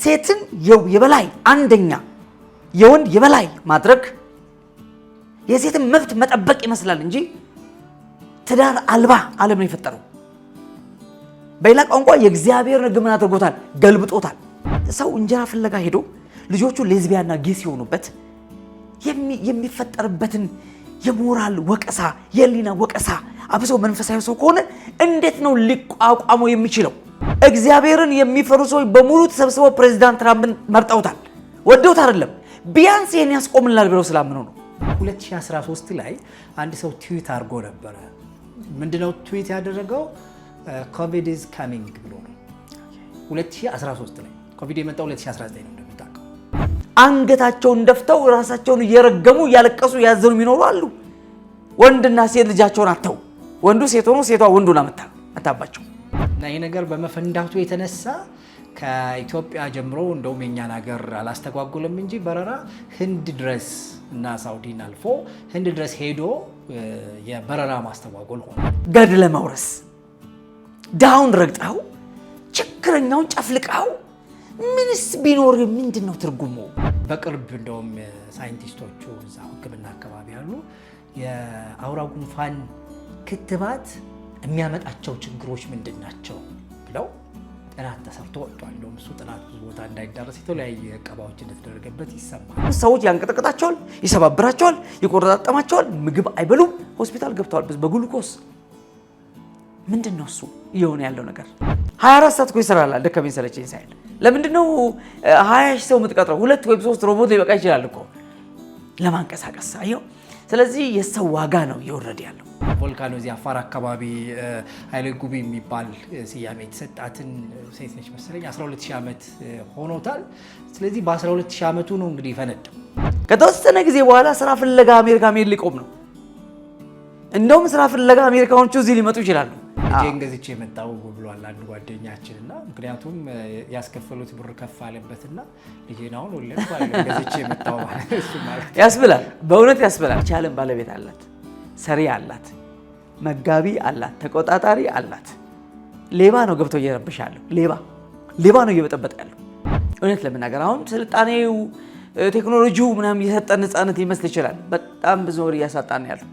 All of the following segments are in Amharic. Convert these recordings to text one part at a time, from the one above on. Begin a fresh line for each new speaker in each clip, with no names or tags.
ሴትን የበላይ አንደኛ የወንድ የበላይ ማድረግ የሴትን መብት መጠበቅ ይመስላል እንጂ ትዳር አልባ ዓለም ነው የፈጠረው። በሌላ ቋንቋ የእግዚአብሔር ሕግ ምን አድርጎታል? ገልብጦታል። ሰው እንጀራ ፍለጋ ሄዶ ልጆቹ ሌዝቢያንና ጌይ ሲሆኑበት የሚፈጠርበትን የሞራል ወቀሳ የህሊና ወቀሳ አብሶ መንፈሳዊ ሰው ከሆነ እንዴት ነው ሊቋቋመው የሚችለው? እግዚአብሔርን የሚፈሩ ሰዎች በሙሉ ተሰብስበው ፕሬዚዳንት ትራምፕን መርጠውታል። ወደውት አይደለም፣ ቢያንስ ይሄን ያስቆምልናል ብለው ስላምኑ ነው።
2013 ላይ አንድ ሰው ትዊት አድርጎ ነበረ። ምንድነው ትዊት ያደረገው? ኮቪድ ኢዝ ካሚንግ ብሎ ነው። 2013 ላይ ኮቪድ የመጣው 2019 ነው እንደምታውቀው።
አንገታቸውን ደፍተው ራሳቸውን እየረገሙ እያለቀሱ ያዘኑ የሚኖሩ አሉ። ወንድና ሴት ልጃቸውን አተው ወንዱ ሴት ሆኖ ሴቷ ወንዱን አታባቸው።
እና ይሄ ነገር በመፈንዳቱ የተነሳ ከኢትዮጵያ ጀምሮ እንደውም የኛን ሀገር አላስተጓጉልም እንጂ በረራ ህንድ ድረስ እና ሳውዲን አልፎ ህንድ ድረስ ሄዶ የበረራ ማስተጓጎል ሆነ።
ገድለ መውረስ ዳውን ረግጣው ችግረኛውን ጨፍልቃው ምንስ ቢኖር ምንድነው ትርጉሙ?
በቅርብ እንደውም ሳይንቲስቶቹ እዛ ሕክምና አካባቢ ያሉ የአውራ ጉንፋን ክትባት የሚያመጣቸው ችግሮች ምንድናቸው ብለው ጥናት ተሰርቶ ወጥቷል። እንደውም እሱ ጥናት ብዙ ቦታ እንዳይዳረስ የተለያየ ዕቀባዎች እንደተደረገበት ይሰማል።
ሰዎች ያንቀጠቅጣቸዋል፣ ይሰባብራቸዋል፣ ይቆረጣጠማቸዋል፣ ምግብ አይበሉም፣ ሆስፒታል ገብተዋል በግሉኮስ። ምንድነው እሱ እየሆነ ያለው ነገር? 24 ሰዓት እኮ ይሰራል ደከመኝ ሰለቸኝ ሳይል። ለምንድነው 20 ሰው የምትቀጥረው? 2 ወይም 3 ሮቦት ሊበቃ ይችላል እኮ ለማንቀሳቀስ። አየው። ስለዚህ የሰው ዋጋ ነው እየወረደ ያለው።
ቮልካኖ እዚህ አፋር አካባቢ ኃይሌ ጉቢ የሚባል ስያሜ የተሰጣትን ሴት ነች መሰለኝ 12000 ዓመት ሆኖታል። ስለዚህ በ12000 ዓመቱ ነው እንግዲህ ፈነዳው።
ከተወሰነ ጊዜ በኋላ ስራ ፍለጋ አሜሪካ መሄድ ሊቆም ነው። እንደውም ስራ ፍለጋ አሜሪካኖቹ እዚህ ሊመጡ ይችላሉ።
ልጄን ገዝቼ የመጣው ብሏል አንድ ጓደኛችን እና ምክንያቱም ያስከፈሉት ብር ከፍ አለበትና ልጄን አሁን ወለድ ገዝቼ የመጣው ማለት
ያስብላል። በእውነት ያስብላል። ቻለም ባለቤት አላት፣ ሰሪ አላት፣ መጋቢ አላት፣ ተቆጣጣሪ አላት። ሌባ ነው ገብቶ እየረብሻለሁ። ሌባ ነው እየበጠበጠ ያለው። እውነት ለመናገር አሁን ስልጣኔው ቴክኖሎጂው ምናምን የሰጠን ነፃነት ይመስል ይችላል። በጣም ብዙ ወር እያሳጣን ያለው።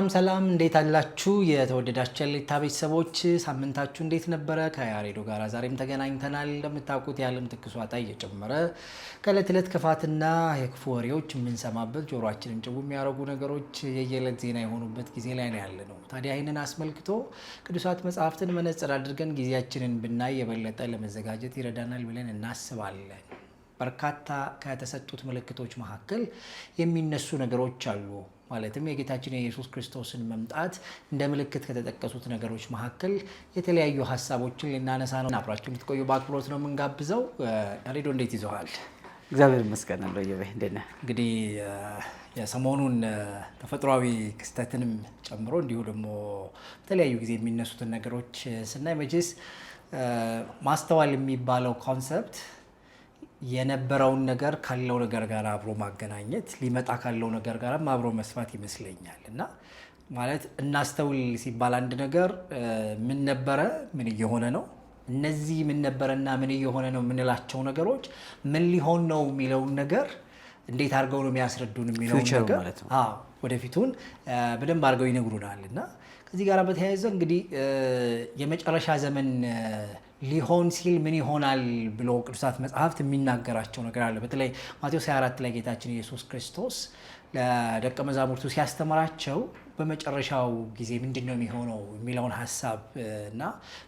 ሰላም እንዴት አላችሁ? የተወደዳችሁ የሌታ ቤተሰቦች ሳምንታችሁ እንዴት ነበረ? ከያሬዶ ጋር ዛሬም ተገናኝተናል። እንደምታውቁት የዓለም ትኩሳት እየጨመረ ከዕለት ዕለት ክፋትና የክፉ ወሬዎች የምንሰማበት ጆሮአችንን ጭው የሚያደርጉ ነገሮች የየዕለት ዜና የሆኑበት ጊዜ ላይ ነው ያለ ነው። ታዲያ ይህንን አስመልክቶ ቅዱሳት መጽሐፍትን መነጽር አድርገን ጊዜያችንን ብናይ የበለጠ ለመዘጋጀት ይረዳናል ብለን እናስባለን። በርካታ ከተሰጡት ምልክቶች መካከል የሚነሱ ነገሮች አሉ። ማለትም የጌታችን የኢየሱስ ክርስቶስን መምጣት እንደ ምልክት ከተጠቀሱት ነገሮች መካከል የተለያዩ ሀሳቦችን ልናነሳ ነው። አብራችሁ እንድትቆዩ በአክብሮት ነው የምንጋብዘው። ያሬዶ እንዴት ይዘዋል?
እግዚአብሔር ይመስገን ነው። እንዴት ነህ?
እንግዲህ የሰሞኑን ተፈጥሯዊ ክስተትንም ጨምሮ እንዲሁ ደግሞ በተለያዩ ጊዜ የሚነሱትን ነገሮች ስናይ መቼስ ማስተዋል የሚባለው ኮንሰፕት የነበረውን ነገር ካለው ነገር ጋር አብሮ ማገናኘት ሊመጣ ካለው ነገር ጋር አብሮ መስፋት ይመስለኛል። እና ማለት እናስተውል ሲባል አንድ ነገር ምን ነበረ፣ ምን እየሆነ ነው፣ እነዚህ ምን ነበረና ምን እየሆነ ነው የምንላቸው ነገሮች ምን ሊሆን ነው የሚለውን ነገር እንዴት አድርገው ነው የሚያስረዱን የሚለውን ነገር ወደፊቱን በደንብ አድርገው ይነግሩናል። እና ከዚህ ጋር በተያያዘ እንግዲህ የመጨረሻ ዘመን ሊሆን ሲል ምን ይሆናል ብሎ ቅዱሳት መጽሐፍት የሚናገራቸው ነገር አለ። በተለይ ማቴዎስ 24 ላይ ጌታችን ኢየሱስ ክርስቶስ ለደቀ መዛሙርቱ ሲያስተምራቸው በመጨረሻው ጊዜ ምንድነው የሚሆነው የሚለውን ሐሳብ እና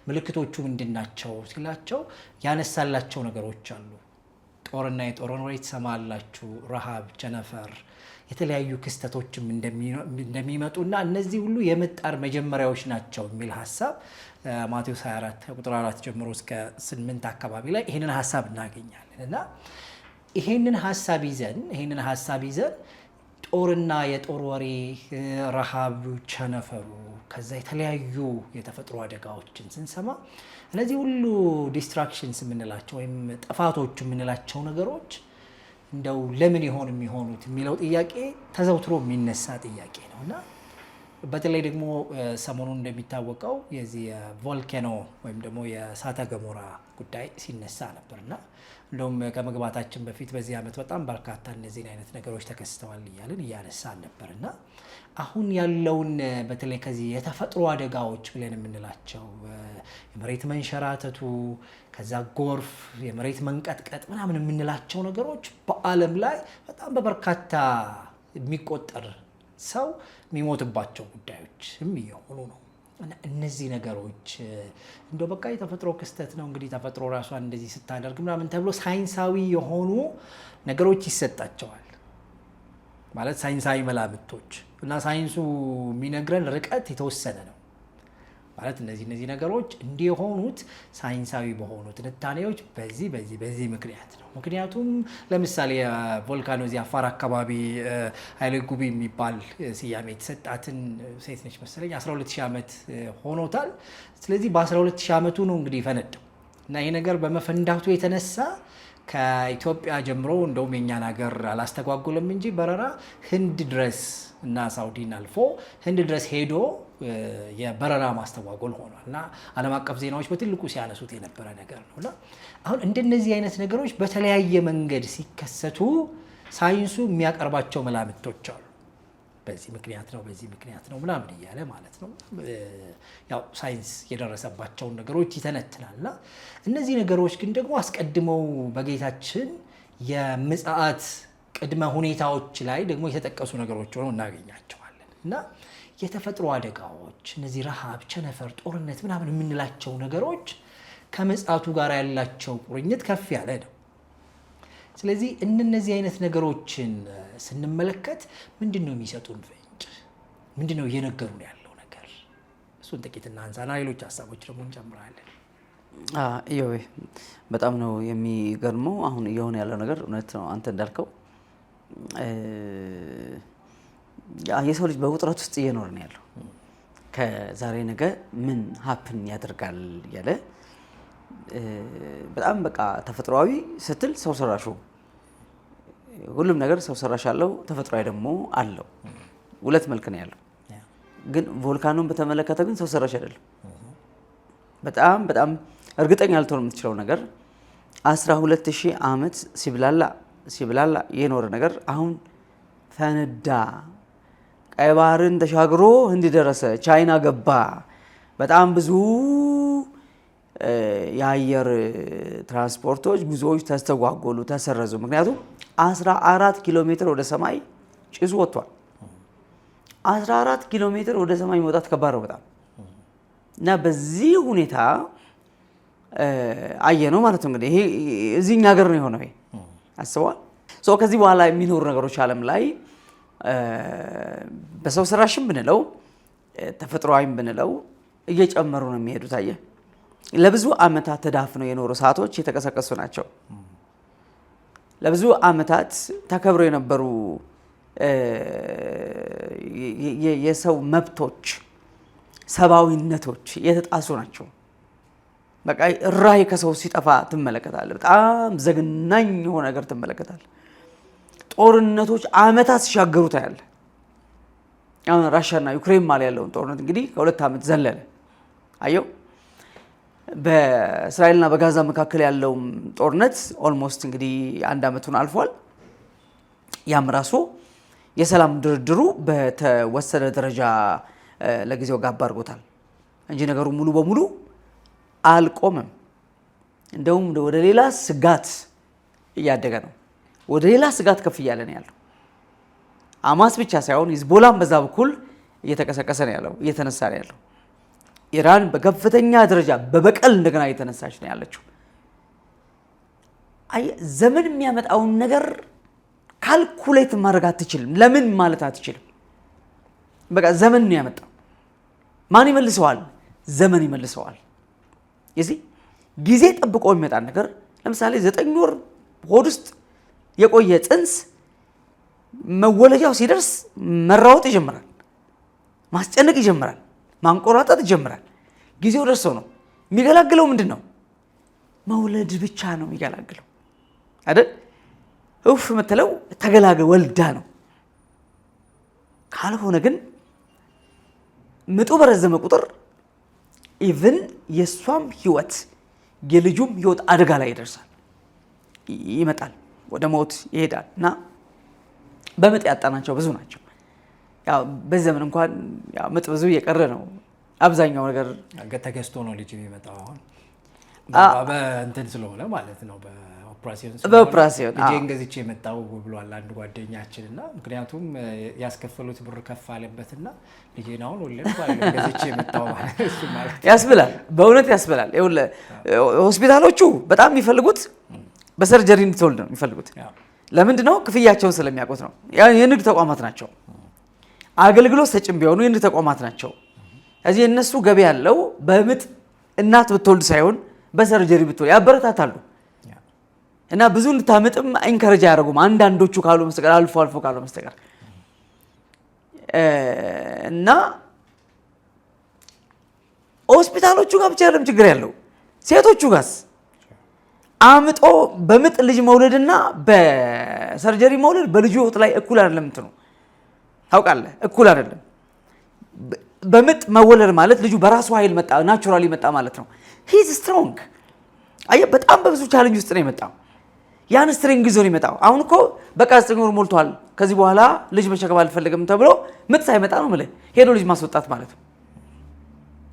ምልክቶቹ ምንድናቸው ሲላቸው ያነሳላቸው ነገሮች አሉ። ጦርና የጦር ወሬ ትሰማላችሁ፣ ረሃብ፣ ቸነፈር፣ የተለያዩ ክስተቶችም እንደሚመጡና እነዚህ ሁሉ የምጣር መጀመሪያዎች ናቸው የሚል ሐሳብ ማቴዎስ 24 ቁጥር 4 ጀምሮ እስከ 8 አካባቢ ላይ ይሄንን ሐሳብ እናገኛለን። እና ይሄንን ሐሳብ ይዘን ጦርና የጦር ወሬ፣ ረሃብ፣ ቸነፈሩ፣ ከዛ የተለያዩ የተፈጥሮ አደጋዎችን ስንሰማ እነዚህ ሁሉ ዲስትራክሽንስ የምንላቸው ወይም ጥፋቶች የምንላቸው ነገሮች እንደው ለምን ይሆን የሚሆኑት የሚለው ጥያቄ ተዘውትሮ የሚነሳ ጥያቄ ነው። እና በተለይ ደግሞ ሰሞኑን እንደሚታወቀው የዚህ ቮልካኖ ወይም ደግሞ የእሳተ ገሞራ ጉዳይ ሲነሳ ነበርና እንደውም ከመግባታችን በፊት በዚህ ዓመት በጣም በርካታ እነዚህ አይነት ነገሮች ተከስተዋል እያልን እያነሳን ነበርና አሁን ያለውን በተለይ ከዚህ የተፈጥሮ አደጋዎች ብለን የምንላቸው የመሬት መንሸራተቱ ከዛ ጎርፍ የመሬት መንቀጥቀጥ ምናምን የምንላቸው ነገሮች በዓለም ላይ በጣም በበርካታ የሚቆጠር ሰው የሚሞትባቸው ጉዳዮችም እየሆኑ ነው። እነዚህ ነገሮች እንደው በቃ የተፈጥሮ ክስተት ነው እንግዲህ ተፈጥሮ ራሷን እንደዚህ ስታደርግ ምናምን ተብሎ ሳይንሳዊ የሆኑ ነገሮች ይሰጣቸዋል ማለት ሳይንሳዊ መላምቶች እና ሳይንሱ የሚነግረን ርቀት የተወሰነ ነው ማለት እነዚህ ነገሮች እንዲሆኑት ሳይንሳዊ በሆኑ ትንታኔዎች በዚህ ምክንያት ነው። ምክንያቱም ለምሳሌ ቮልካኖ እዚህ አፋር አካባቢ ኃይለ ጉቢ የሚባል ስያሜ የተሰጣትን ሴት ነች መሰለኝ 12000 ዓመት ሆኖታል። ስለዚህ በ12000 ዓመቱ ነው እንግዲህ ፈነዳው እና ይሄ ነገር በመፈንዳቱ የተነሳ ከኢትዮጵያ ጀምሮ እንደውም የኛን ሀገር አላስተጓጉልም እንጂ በረራ ህንድ ድረስ እና ሳውዲን አልፎ ህንድ ድረስ ሄዶ የበረራ ማስተጓጎል ሆኗል እና ዓለም አቀፍ ዜናዎች በትልቁ ሲያነሱት የነበረ ነገር ነውና አሁን እንደነዚህ አይነት ነገሮች በተለያየ መንገድ ሲከሰቱ ሳይንሱ የሚያቀርባቸው መላምቶች አሉ። በዚህ ምክንያት ነው ምናምን እያለ ማለት ነው ያው ሳይንስ የደረሰባቸውን ነገሮች ይተነትናልና እነዚህ ነገሮች ግን ደግሞ አስቀድመው በጌታችን የምጽአት ቅድመ ሁኔታዎች ላይ ደግሞ የተጠቀሱ ነገሮች ሆነው እናገኛቸዋለን እና የተፈጥሮ አደጋዎች እነዚህ ረሃብ፣ ቸነፈር፣ ጦርነት ምናምን የምንላቸው ነገሮች ከምጽአቱ ጋር ያላቸው ቁርኝት ከፍ ያለ ነው። ስለዚህ እነዚህ አይነት ነገሮችን ስንመለከት ምንድነው የሚሰጡን ፍንጭ? ምንድነው እየነገሩን ያለው ነገር? እሱን ጥቂት እናንሳና ሌሎች ሀሳቦች ደግሞ እንጨምራለን።
ይሄ በጣም ነው የሚገርመው። አሁን እየሆነ ያለው ነገር እውነት ነው አንተ እንዳልከው የሰው ልጅ በውጥረት ውስጥ እየኖረ ነው ያለው። ከዛሬ ነገ ምን ሀፕን ያደርጋል ያለ በጣም በቃ ተፈጥሯዊ ስትል ሰው ሰራሹ ሁሉም ነገር ሰው ሰራሽ አለው፣ ተፈጥሯዊ ደግሞ አለው። ሁለት መልክ ነው ያለው። ግን ቮልካኖን በተመለከተ ግን ሰው ሰራሽ አይደለም። በጣም እርግጠኛ ልትሆን የምትችለው ነገር 12000 ዓመት ሲብላላ የኖረ ነገር አሁን ፈነዳ። ቀይ ባህርን ተሻግሮ ህንድ ደረሰ፣ ቻይና ገባ። በጣም ብዙ የአየር ትራንስፖርቶች ጉዞዎች ተስተጓጎሉ፣ ተሰረዙ። ምክንያቱም 14 ኪሎ ሜትር ወደ ሰማይ ጭሱ ወጥቷል። 14 ኪሎ ሜትር ወደ ሰማይ መውጣት ከባድ ነው በጣም እና በዚህ ሁኔታ አየ ነው ማለት ነው። እንግዲህ ይሄ እዚህኛ ሀገር ነው የሆነው። ይሄ አስበዋል። ከዚህ በኋላ የሚኖሩ ነገሮች ዓለም ላይ በሰው ሰራሽም ብንለው ተፈጥሯዊም ብንለው እየጨመሩ ነው የሚሄዱት። አየ ለብዙ ዓመታት ተዳፍነው የኖሩ እሳቶች የተቀሰቀሱ ናቸው። ለብዙ ዓመታት ተከብረው የነበሩ የሰው መብቶች፣ ሰብአዊነቶች የተጣሱ ናቸው። በቃ ራይ ከሰው ሲጠፋ ትመለከታለህ። በጣም ዘግናኝ የሆነ ነገር ትመለከታለህ። ጦርነቶች ዓመታት ሲሻገሩ ታያለህ። አሁን ራሽያና ዩክሬን ማለት ያለውን ጦርነት እንግዲህ ከ2 ዓመት ዘለለ። አየው በእስራኤልና በጋዛ መካከል ያለው ጦርነት ኦልሞስት እንግዲህ 1 ዓመቱን አልፏል። ያም ራሱ የሰላም ድርድሩ በተወሰነ ደረጃ ለጊዜው ጋብ አድርጎታል እንጂ ነገሩ ሙሉ በሙሉ አልቆመም። እንደውም ወደ ሌላ ስጋት እያደገ ነው። ወደ ሌላ ስጋት ከፍ እያለ ነው ያለው። አማስ ብቻ ሳይሆን ሂዝቦላም በዛ በኩል እየተቀሰቀሰ ነው ያለው፣ እየተነሳ ነው ያለው። ኢራን በከፍተኛ ደረጃ በበቀል እንደገና እየተነሳች ነው ያለችው። ዘመን የሚያመጣውን ነገር ካልኩሌት ማድረግ አትችልም። ለምን ማለት አትችልም። በቃ ዘመን ነው ያመጣው። ማን ይመልሰዋል? ዘመን ይመልሰዋል። የዚህ ጊዜ ጠብቆ የሚመጣ ነገር ለምሳሌ 9 ወር ሆድ ውስጥ የቆየ ጽንስ መወለጃው ሲደርስ መራወጥ ይጀምራል፣ ማስጨነቅ ይጀምራል፣ ማንቆራጠጥ ይጀምራል። ጊዜው ደርሶ ነው የሚገላግለው። ምንድነው? መውለድ ብቻ ነው የሚገላግለው አይደል? እፍ መተለው ተገላገ ወልዳ ነው። ካልሆነ ግን ምጡ በረዘመ ቁጥር ኢቭን የሷም ህይወት የልጁም ህይወት አደጋ ላይ ይደርሳል፣ ይመጣል፣ ወደ ሞት ይሄዳል። እና በምጥ ያጣናቸው ብዙ ናቸው። ያው በዘመን እንኳን ያው ምጥ ብዙ እየቀረ ነው። አብዛኛው ነገር
ተገዝቶ ነው ልጅ የሚመጣው አሁን በእንትን ስለሆነ ማለት ነው
በኦፕራሲዮን
ልጄን ገዝቼ የመጣው ብሏል አንድ ጓደኛችን። እና ምክንያቱም ያስከፈሉት ብር ከፍ አለበትና ልጄን አሁን ወለድኩ ገዝቼ የመጣው ማለት
ያስብላል፣ በእውነት ያስብላል። ሆስፒታሎቹ በጣም የሚፈልጉት በሰርጀሪ እንድትወልድ ነው የሚፈልጉት። ለምንድን ነው? ክፍያቸውን ስለሚያውቁት ነው። የንግድ ተቋማት ናቸው። አገልግሎት ሰጭም ቢሆኑ የንግድ ተቋማት ናቸው። እዚህ የነሱ ገቢ ያለው በምጥ እናት ብትወልድ ሳይሆን በሰርጀሪ ብትወልድ ያበረታታሉ። እና ብዙ እንድታምጥም ኢንከሬጅ አያደርጉም አንዳንዶቹ ካሉ መስተቀር አልፎ አልፎ ካሉ መስተቀር እና ሆስፒታሎቹ ጋር ብቻ አይደለም ችግር ያለው ሴቶቹ ጋርስ አምጦ በምጥ ልጅ መውለድና በሰርጀሪ መውለድ በልጁ ህይወት ላይ እኩል አይደለም። እንትኑ ታውቃለህ፣ እኩል አይደለም። በምጥ መወለድ ማለት ልጁ በራሱ ኃይል መጣ፣ ናቹራሊ መጣ ማለት ነው። ሂዝ ስትሮንግ። አየህ፣ በጣም በብዙ ቻሌንጅ ውስጥ ነው የመጣው። ያን ስትሪንግ ይዞ ነው የመጣው። አሁን እኮ በቃ 9 ወር ሞልቷል፣ ከዚህ በኋላ ልጅ መሸከም አልፈልግም ተብሎ ምጥ ሳይመጣ ነው የምልህ ሄዶ ልጅ ማስወጣት ማለት ነው።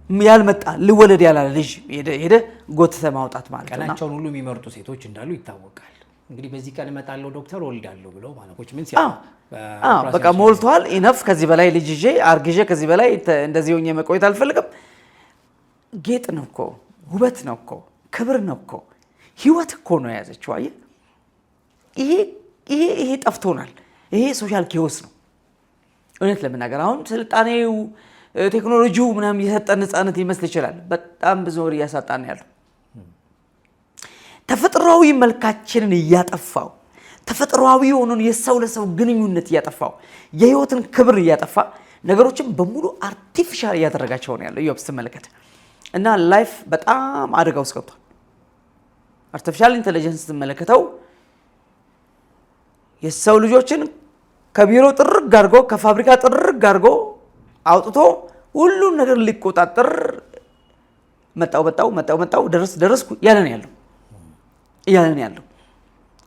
ያልመጣ ልወለድ ያላለ ልጅ ሄደ ጎትተ ማውጣት ማለት ነው።
ቀናቸውን ሁሉ የሚመርጡ ሴቶች እንዳሉ ይታወቃል። እንግዲህ በዚህ ቀን እመጣለሁ ዶክተር ወልዳለሁ ብለው ማለኮች ምን ሲያ
በቃ ሞልቷል፣ ኢነፍ፣ ከዚህ በላይ ልጅ ይዤ አርግዤ ከዚህ በላይ እንደዚህ ሆኜ መቆየት አልፈልግም። ጌጥ ነው እኮ፣ ውበት ነው እኮ፣ ክብር ነው እኮ፣ ህይወት እኮ ነው የያዘችው። አየህ፣ ይሄ ጠፍቶናል። ይሄ ሶሻል ኬዎስ ነው። እውነት ለመናገር አሁን ስልጣኔው ቴክኖሎጂው ምናምን የሰጠን ነፃነት ይመስል ይችላል። በጣም ብዙ ወር እያሳጣን ያለው ተፈጥሯዊ መልካችንን እያጠፋው፣ ተፈጥሯዊ የሆነውን የሰው ለሰው ግንኙነት እያጠፋው፣ የህይወትን ክብር እያጠፋ ነገሮችን በሙሉ አርቲፊሻል እያደረጋቸው ነው ያለው ኢዮብ ስትመለከት። እና ላይፍ በጣም አደጋ ውስጥ ገብቷል። አርቲፊሻል ኢንተለጀንስ ስትመለከተው የሰው ልጆችን ከቢሮ ጥርግ አድርጎ ከፋብሪካ ጥርግ አድርጎ አውጥቶ ሁሉን ነገር ሊቆጣጠር መጣው ደረስኩ ያለን ያለው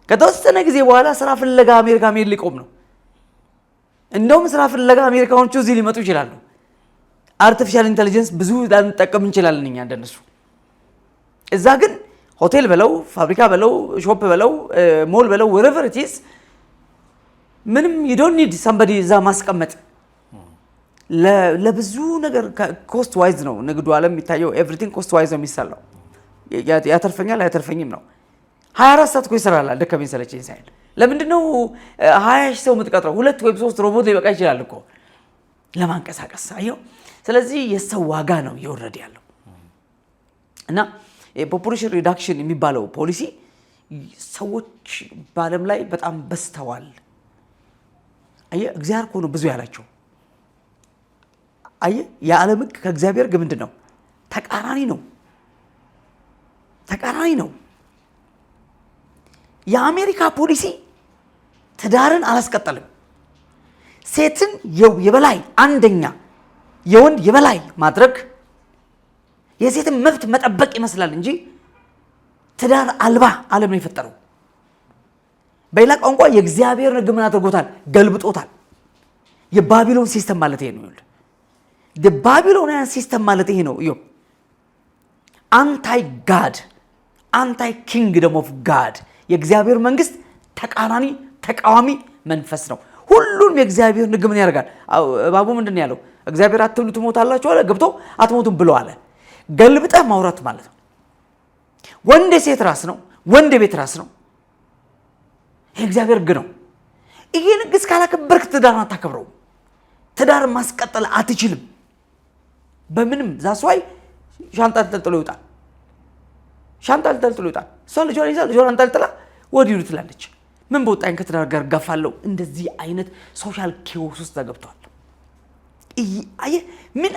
ከተወሰነ ጊዜ በኋላ ስራ ፍለጋ አሜሪካ መሄድ ሊቆም ነው። እንደውም ስራ ፍለጋ አሜሪካኖቹ እዚህ ሊመጡ ይችላሉ። አርቲፊሻል ኢንተለጀንስ ብዙ ላንጠቀም እንችላለን እኛ እንደነሱ። እዛ ግን ሆቴል በለው ፋብሪካ በለው ሾፕ በለው ሞል በለው wherever it is ምንም you don't need somebody እዛ ማስቀመጥ። ለብዙ ነገር ኮስት ዋይዝ ነው ንግዱ ዓለም የሚታየው። ኤቭሪቲንግ ኮስት ዋይዝ ነው የሚሰራው። ያተርፈኛል አያተርፈኝም ነው። 24 ሰዓት እኮ ይሰራል ደከመኝ ሰለቸኝ ሳይል። ለምንድነው 20 ሰው የምትቀጥረው? 2 ወይም 3 ሮቦት ሊበቃ ይችላል እኮ ለማንቀሳቀስ። አየው። ስለዚህ የሰው ዋጋ ነው እየወረደ ያለው። እና የፖፑሌሽን ሪዳክሽን የሚባለው ፖሊሲ ሰዎች በዓለም ላይ በጣም በስተዋል። አየህ፣ እግዚአብሔር እኮ ነው ብዙ ያላቸው። አየህ፣ የዓለም ሕግ ከእግዚአብሔር ሕግ ምንድን ነው? ተቃራኒ ነው። የአሜሪካ ፖሊሲ ትዳርን አላስቀጠልም። ሴትን የበላይ አንደኛ የወንድ የበላይ ማድረግ የሴትን መብት መጠበቅ ይመስላል እንጂ ትዳር አልባ ዓለም ነው የፈጠረው። በሌላ ቋንቋ የእግዚአብሔር ሕግ ምን አድርጎታል? ገልብጦታል። የባቢሎን ሲስተም ማለት ይሄ ነው። የባቢሎናውያን ሲስተም ማለት ይሄ ነው። ኢዮብ አንታይ ጋድ አንታይ ኪንግደም ኦፍ ጋድ፣ የእግዚአብሔር መንግስት ተቃራኒ ተቃዋሚ መንፈስ ነው። ሁሉም የእግዚአብሔር ሕግ ምን ያደርጋል? እባቡ ምንድን ነው ያለው? እግዚአብሔር አትብሉ ትሞታላችሁ አለ። ገብቶ አትሞቱም ብሎ አለ። ገልብጠህ ማውራት ማለት ነው። ወንድ የሴት ራስ ነው፣ ወንድ የቤት ራስ ነው። ይሄ እግዚአብሔር ሕግ ነው። ይሄን ሕግ እስካላከበርክ ትዳር አታከብረው። ትዳር ማስቀጠል አትችልም በምንም። ዛስዋይ ሻንጣ ተልጥሎ ይወጣል። እሷ ልጇን ይዛ ልጇን አንጠልጥላ ወዲሁ ትላለች። ምን በወጣኝ ከትዳር ጋር ጋፋለው። እንደዚህ አይነት ሶሻል ኬዎስ ውስጥ ተገብቷል። አየህ፣ ምን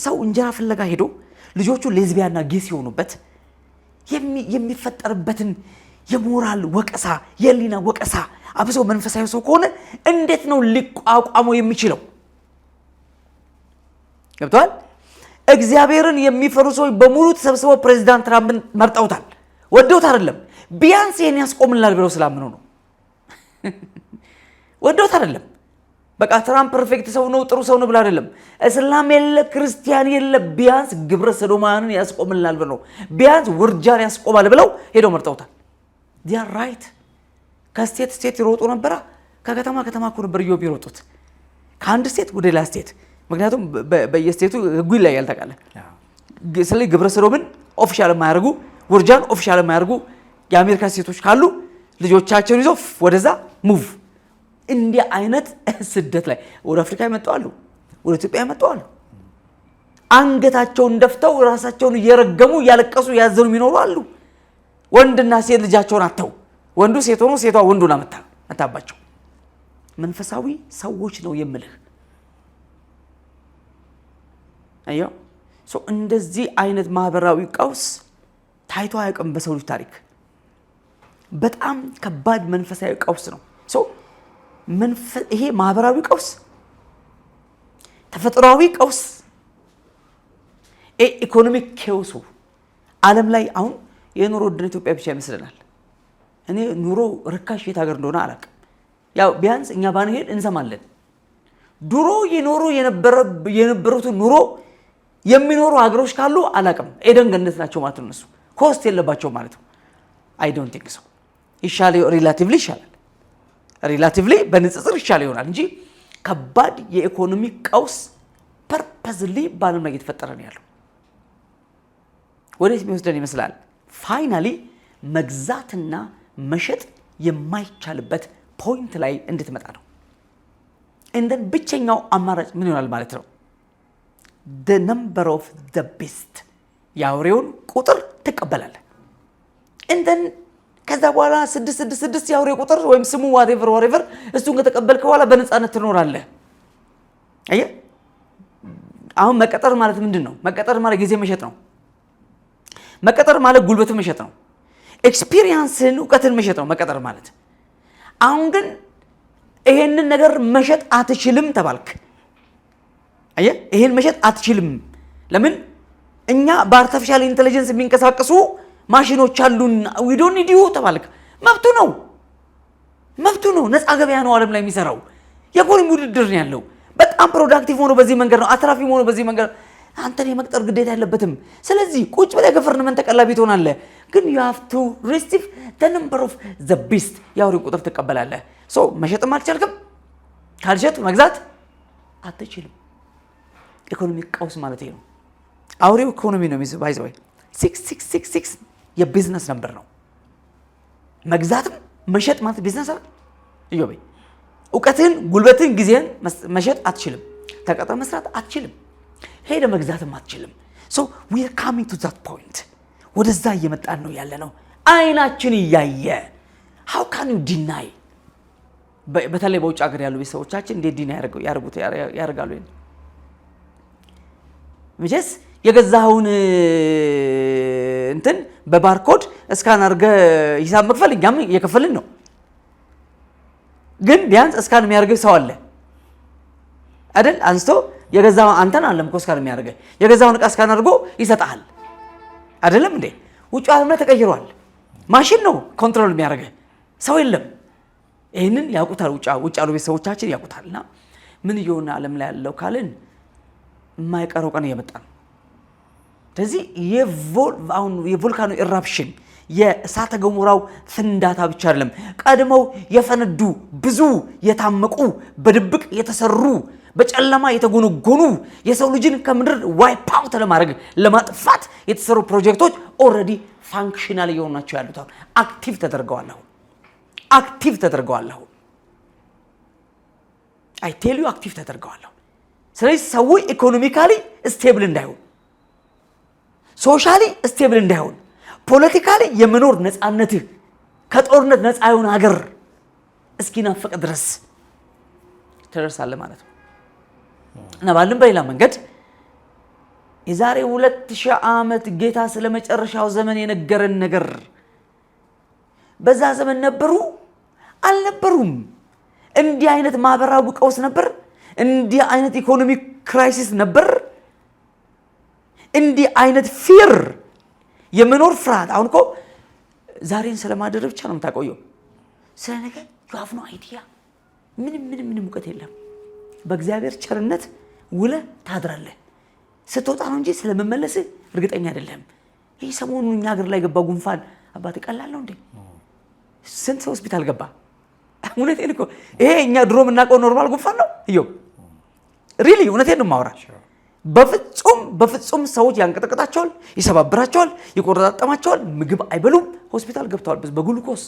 ሰው እንጀራ ፍለጋ ሄዶ ልጆቹ ሌዝቢያና ጌይ ሲሆኑበት የሚፈጠርበትን የሞራል ወቀሳ የህሊና ወቀሳ አብሶ መንፈሳዊ ሰው ከሆነ እንዴት ነው ሊቋቋመው የሚችለው? ገብቷል። እግዚአብሔርን የሚፈሩ ሰዎች በሙሉ ተሰብስበው ፕሬዚዳንት ትራምፕን መርጠውታል። ወደውት አይደለም፣ ቢያንስ ይሄን ያስቆምልናል ብለው ስላምኑ ነው። ወደውት አይደለም። በቃ ትራምፕ ፐርፌክት ሰው ነው ጥሩ ሰው ነው ብለው አይደለም። እስላም የለ ክርስቲያን የለ ቢያንስ ግብረ ሰዶማንን ያስቆምልናል ብለው ቢያንስ ውርጃን ያስቆማል ብለው ሄደው መርጠውታል። ዲያ ራይት። ከስቴት ስቴት ይሮጡ ነበር። ከከተማ ከተማ እኮ ነበር ይሮጡት ከአንድ ስቴት ወደ ሌላ ስቴት። ምክንያቱም በየስቴቱ ህጉ ይለያል ታውቃለህ። ስለዚህ ግብረ ሰዶምን ኦፊሻል የማያደርጉ ውርጃን ኦፊሻል የማያደርጉ የአሜሪካ ስቴቶች ካሉ ልጆቻቸውን ይዘው ወደዛ ሙቭ። እንዲህ አይነት ስደት ላይ ወደ አፍሪካ ይመጣሉ፣ ወደ ኢትዮጵያ ይመጣሉ። አንገታቸውን ደፍተው ራሳቸውን እየረገሙ ያለቀሱ ያዘኑ የሚኖሩ አሉ። ወንድና ሴት ልጃቸውን አተው ወንዱ ሴት ሆኖ ሴቷ ወንዱን አመታባቸው። መንፈሳዊ ሰዎች ነው የምልህ። አዮ እንደዚህ አይነት ማህበራዊ ቀውስ ታይቶ አያውቅም በሰው ልጅ ታሪክ። በጣም ከባድ መንፈሳዊ ቀውስ ነው። ይሄ ማህበራዊ ቀውስ፣ ተፈጥሯዊ ቀውስ፣ ኢኮኖሚክ ኬውሱ ዓለም ላይ አሁን የኑሮ ውድነት ኢትዮጵያ ብቻ ይመስለናል። እኔ ኑሮ ርካሽ የት ሀገር እንደሆነ አላውቅም። ያው ቢያንስ እኛ ባንሄድ እንሰማለን። ድሮ የነበሩትን ኑሮ የሚኖሩ ሀገሮች ካሉ አላውቅም። ኤደን ገነት ናቸው ማለት ነው። እነሱ ኮስት የለባቸው ማለት ነው። አይ ዶንት ቲንክ ሶ። ይሻላል፣ ሪላቲቭሊ ይሻላል፣ ሪላቲቭሊ በንጽጽር ይሻላል ይሆናል እንጂ ከባድ የኢኮኖሚ ቀውስ ፐርፐዝሊ በዓለም ላይ እየተፈጠረ ነው ያለው። ወዴት የሚወስደን ይመስላል? ፋይናሊ መግዛትና መሸጥ የማይቻልበት ፖይንት ላይ እንድትመጣ ነው። እንደን ብቸኛው አማራጭ ምን ይሆናል ማለት ነው? the number of the beast ያውሬውን ቁጥር ትቀበላለህ። እንደን ከዛ በኋላ 666 ያውሬ ቁጥር ወይም ስሙ whatever እሱን ከተቀበልክ በኋላ በነፃነት ትኖራለህ። አየህ፣ አሁን መቀጠር ማለት ምንድን ነው? መቀጠር ማለት ጊዜ መሸጥ ነው። መቀጠር ማለት ጉልበትን መሸጥ ነው። ኤክስፒሪየንስን እውቀትን መሸጥ ነው መቀጠር ማለት። አሁን ግን ይሄንን ነገር መሸጥ አትችልም ተባልክ። አየህ፣ ይሄን መሸጥ አትችልም። ለምን? እኛ በአርቲፊሻል ኢንተለጀንስ የሚንቀሳቀሱ ማሽኖች አሉን። we don't need you ተባልክ። መብቱ ነው። ነፃ ገበያ ነው ዓለም ላይ የሚሰራው። የኢኮኖሚ ውድድር ነው ያለው። በጣም ፕሮዳክቲቭ ሆኖ በዚህ መንገድ ነው፣ አትራፊ ሆኖ በዚህ መንገድ አንተን የመቅጠር ግዴታ ያለበትም። ስለዚህ ቁጭ ብለህ ገቨርንመንት ተቀላቢ ትሆናለህ። ግን you have to receive the number of the beast ያውሬ ቁጥር ትቀበላለህ። መሸጥም አልቻልክም፣ ካልሸጥ መግዛት አትችልም። ኢኮኖሚክ ቀውስ ማለት ነው። አውሬው ኢኮኖሚ ነው የሚይዘው። ባይ ዘ ወይ 6666 የቢዝነስ ነምበር ነው። መግዛትም መሸጥ ማለት ቢዝነስ አይደል? እዮቤ እውቀትን፣ ጉልበትን፣ ጊዜን መሸጥ አትችልም። ተቀጥረህ መስራት አትችልም። ሄደ መግዛትም አትችልም። we are coming to that point። ወደዛ እየመጣን ነው ያለ ነው። አይናችን እያየ how can you deny? በተለይ በውጭ ሀገር ያሉ ቤተሰቦቻችን እንዴት ዲና ያደርጋሉ? መቼስ የገዛኸውን እንትን በባርኮድ እስካን አድርገህ ሂሳብ መክፈል እኛም እየከፈልን ነው። ግን ቢያንስ እስካን የሚያደርግህ ሰው አለ አይደል? አንስቶ የገዛው አንተን አለም እኮ እስካን የሚያደርግህ የገዛውን ዕቃ እስካን አድርጎ ይሰጣል አይደለም እንዴ? ውጭ ዓለም ላይ ተቀይሯል። ማሽን ነው ኮንትሮል የሚያደርግህ፣ ሰው የለም። ይህንን ያውቁታል፣ ውጭ ያሉ ቤተሰቦቻችን ያውቁታልና ምን እየሆነ ዓለም ላይ ያለው ካልን የማይቀረው ቀን እየመጣ ነው። ስለዚህ የቮልካኖ ኢራፕሽን የእሳተ ገሞራው ፍንዳታ ብቻ አይደለም። ቀድመው የፈነዱ ብዙ የታመቁ በድብቅ የተሰሩ በጨለማ የተጎነጎኑ የሰው ልጅን ከምድር ዋይፕ አውት ለማድረግ ለማጥፋት የተሰሩ ፕሮጀክቶች ኦልሬዲ ፋንክሽናል እየሆኑ ናቸው ያሉት። አሁን አክቲቭ ተደርገዋል። አይ ቴል ዩ አክቲቭ ተደርገዋል። ስለዚህ ሰዎች ኢኮኖሚካሊ ስቴብል እንዳይሆን፣ ሶሻሊ ስቴብል እንዳይሆን፣ ፖለቲካሊ የመኖር ነፃነትህ ከጦርነት ነፃ የሆነ ሀገር እስኪናፈቅ ድረስ ትደርሳለህ ማለት ነው። እና ባለም በሌላ መንገድ የዛሬ 2000 ዓመት ጌታ ስለመጨረሻው ዘመን የነገረን ነገር በዛ ዘመን ነበሩ አልነበሩም? እንዲህ አይነት ማህበራዊ ቀውስ ነበር? እንዲህ አይነት ኢኮኖሚክ ክራይሲስ ነበር? እንዲህ አይነት ፊር የመኖር ፍርሃት አሁን እኮ ዛሬን ስለማደር ብቻ ነው የምታቆየው። ስለ ነገ you have no idea ምንም እውቀት የለም። በእግዚአብሔር ቸርነት ውለህ ታድራለህ። ስትወጣ ነው እንጂ ስለመመለስህ እርግጠኛ አይደለም። ይህ ሰሞኑን እኛ ሀገር ላይ ገባ ጉንፋን አባት ቀላል ነው እንዴ? ስንት ሆስፒታል ገባ? እውነቴን እኮ ይሄ እኛ ድሮ የምናውቀው ኖርማል ጉንፋን ነው። ሪሊ እውነቴን ነው የማወራ። በፍጹም ሰዎች ያንቀጠቅጣቸዋል፣ ይሰባብራቸዋል፣ ይቆረጣጠማቸዋል፣ ምግብ አይበሉም፣ ሆስፒታል ገብተዋል በግሉኮስ።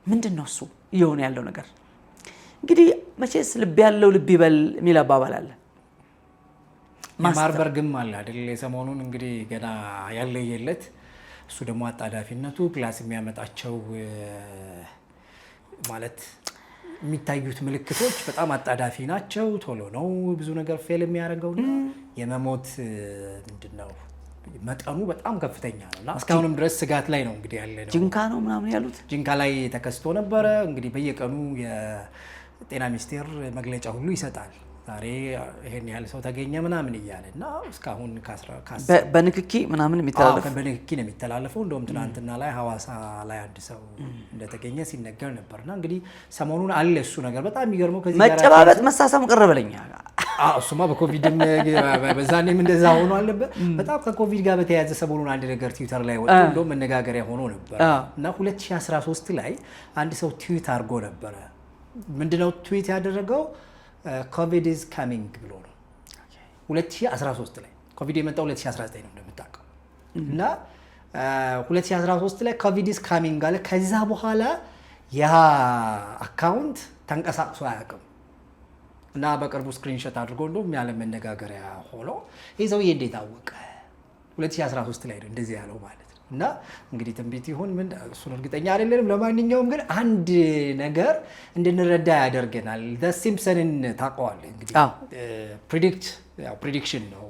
ምንድን ነው እሱ እየሆነ ያለው ነገር? እንግዲህ መቼስ ልብ ያለው ልብ ይበል የሚል አባባል አለ።
ማርበርግም አለ አይደል? የሰሞኑን እንግዲህ ገና ያለየለት እሱ ደግሞ አጣዳፊነቱ ፕላስ የሚያመጣቸው ማለት የሚታዩት ምልክቶች በጣም አጣዳፊ ናቸው። ቶሎ ነው ብዙ ነገር ፌል የሚያደርገውና የመሞት ምንድነው መጠኑ በጣም ከፍተኛ ነውና እስካሁንም ድረስ ስጋት ላይ ነው እንግዲህ ያለ ነው።
ጅንካ ነው ምናምን ያሉት
ጅንካ ላይ ተከስቶ ነበረ። እንግዲህ በየቀኑ የጤና ሚኒስቴር መግለጫ ሁሉ ይሰጣል። ዛሬ ይሄን ያህል ሰው ተገኘ ምናምን እያለና እስካሁን
በንክኪ ምናምን የሚተላለፈው
በንክኪ ነው የሚተላለፈው። እንደውም ትናንትና ላይ ሐዋሳ ላይ አንድ ሰው እንደተገኘ ሲነገር ነበርና እንግዲህ ሰሞኑን አለ እሱ ነገር። በጣም የሚገርመው ከዚህ ጋር
መጨባበጥ መሳሳም ቀረበለኛ።
እሱማ በኮቪድም በዛኔም እንደዛ ሆኖ አለበት። በጣም ከኮቪድ ጋር በተያያዘ ሰሞኑን አንድ ነገር ትዊተር ላይ ወጥቶ እንደውም መነጋገሪያ ሆኖ ነበር እና 2013 ላይ አንድ ሰው ትዊት አድርጎ ነበረ። ምንድነው ትዊት ያደረገው? ኮቪድ ኢዝ ካሚንግ ብሎ ነው። 2013 ላይ ኮቪድ የመጣው 2019 ነው እንደምታውቀው። እና 2013 ላይ ኮቪድ ኢዝ ካሚንግ አለ። ከዛ በኋላ ያ አካውንት ተንቀሳቅሶ አያውቅም። እና በቅርቡ ስክሪንሾት አድርጎ እንደውም ያለ መነጋገሪያ ሆኖ ይህ ሰውዬ እንዴት አወቀ? 2013 ላይ ነው እንደዚህ ያለው ማለት ነው። እና እንግዲህ ትንቢት ይሁን ምን እሱን እርግጠኛ አይደለንም። ለማንኛውም ግን አንድ ነገር እንድንረዳ ያደርገናል። ዘ ሲምፕሰንን ታውቀዋለህ እንግዲህ ፕሪዲክሽን ነው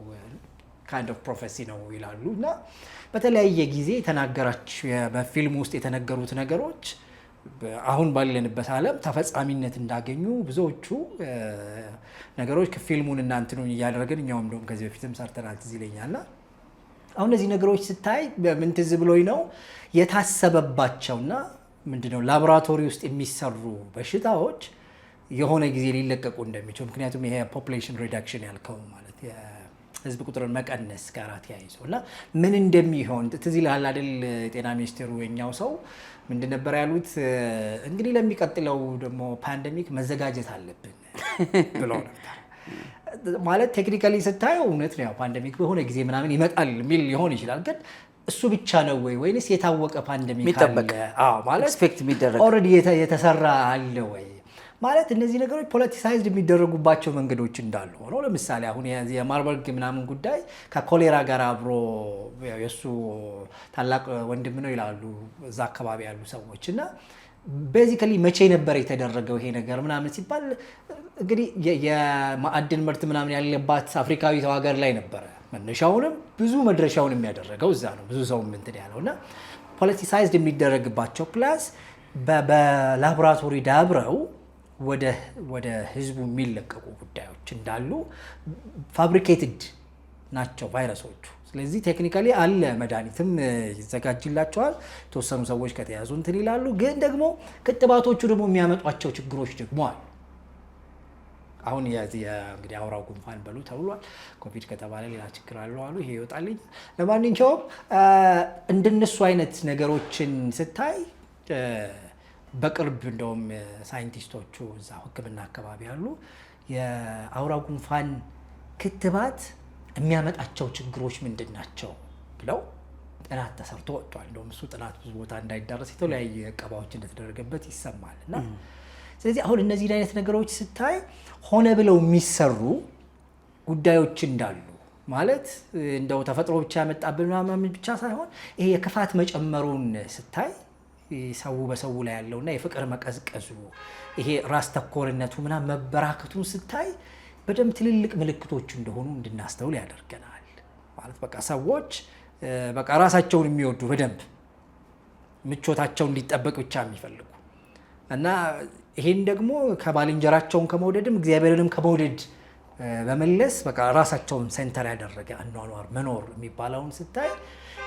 ካይንድ ኦፍ ፕሮፌሲ ነው ይላሉ። እና በተለያየ ጊዜ የተናገራቸው በፊልም ውስጥ የተነገሩት ነገሮች አሁን ባለንበት ዓለም ተፈጻሚነት እንዳገኙ ብዙዎቹ ነገሮች ከፊልሙን እና እንትኑን እያደረግን እኛውም እንደውም ከዚህ በፊትም ሰርተናል ትዝ ይለኛልና አሁን እነዚህ ነገሮች ስታይ ምን ትዝ ብሎኝ ነው የታሰበባቸውና ምንድነው ላቦራቶሪ ውስጥ የሚሰሩ በሽታዎች የሆነ ጊዜ ሊለቀቁ እንደሚችሉ። ምክንያቱም ይሄ ፖፑሌሽን ሪዳክሽን ያልከው ማለት የህዝብ ቁጥርን መቀነስ ጋር ተያይዞ እና ምን እንደሚሆን ትዝ ይልሃል አይደል? የጤና ሚኒስቴሩ የኛው ሰው ምንድን ነበር ያሉት? እንግዲህ ለሚቀጥለው ደግሞ ፓንደሚክ መዘጋጀት አለብን ብለው ነበር። ማለት ቴክኒካሊ ስታየው እውነት ነው። ፓንደሚክ በሆነ ጊዜ ምናምን ይመጣል የሚል ሊሆን ይችላል። ግን እሱ ብቻ ነው ወይንስ የታወቀ ፓንደሚክ አለ? ማለት
ኤክስፔክት የሚደረግ
ኦልሬዲ የተሰራ አለ ወይ? ማለት እነዚህ ነገሮች ፖለቲሳይዝድ የሚደረጉባቸው መንገዶች እንዳሉ ሆኖ ለምሳሌ አሁን የማርበርግ ምናምን ጉዳይ ከኮሌራ ጋር አብሮ የእሱ ታላቅ ወንድም ነው ይላሉ እዛ አካባቢ ያሉ ሰዎች። እና ቤዚካሊ መቼ ነበር የተደረገው ይሄ ነገር ምናምን ሲባል እንግዲህ የማዕድን ምርት ምናምን ያለባት አፍሪካዊት ሀገር ላይ ነበረ መነሻውንም ብዙ መድረሻውንም ያደረገው እዛ ነው። ብዙ ሰው እንትን ያለው እና ፖለቲሳይዝድ የሚደረግባቸው ፕላስ በላቦራቶሪ ዳብረው ወደ ህዝቡ የሚለቀቁ ጉዳዮች እንዳሉ ፋብሪኬትድ ናቸው ቫይረሶቹ። ስለዚህ ቴክኒካሊ አለ መድኃኒትም ይዘጋጅላቸዋል። የተወሰኑ ሰዎች ከተያዙ እንትን ይላሉ። ግን ደግሞ ክትባቶቹ ደግሞ የሚያመጧቸው ችግሮች ደግሞ አሉ። አሁን እንግዲህ አውራው ጉንፋን በሉ ተብሏል። ኮቪድ ከተባለ ሌላ ችግር አለው አሉ። ይሄ ይወጣልኝ። ለማንኛውም እንደነሱ አይነት ነገሮችን ስታይ በቅርብ እንደውም ሳይንቲስቶቹ እዛ ሕክምና አካባቢ ያሉ የአውራው ጉንፋን ክትባት የሚያመጣቸው ችግሮች ምንድን ናቸው ብለው ጥናት ተሰርቶ ወጥቷል። እንደውም እሱ ጥናት ብዙ ቦታ እንዳይዳረስ የተለያየ እቀባዎች እንደተደረገበት ይሰማል። እና ስለዚህ አሁን እነዚህ አይነት ነገሮች ስታይ ሆነ ብለው የሚሰሩ ጉዳዮች እንዳሉ ማለት እንደው ተፈጥሮ ብቻ ያመጣብን ምናምን ብቻ ሳይሆን ይሄ የክፋት መጨመሩን ስታይ ሰው በሰው ላይ ያለውና የፍቅር መቀዝቀዙ ይሄ ራስ ተኮርነቱ ምናምን መበራከቱን ስታይ በደንብ ትልልቅ ምልክቶች እንደሆኑ እንድናስተውል ያደርገናል። ማለት በቃ ሰዎች በቃ ራሳቸውን የሚወዱ በደንብ ምቾታቸው እንዲጠበቅ ብቻ የሚፈልጉ እና ይሄን ደግሞ ከባልንጀራቸውን ከመውደድም እግዚአብሔርንም ከመውደድ በመለስ በቃ ራሳቸውን ሴንተር ያደረገ አኗኗር መኖር የሚባለውን ስታይ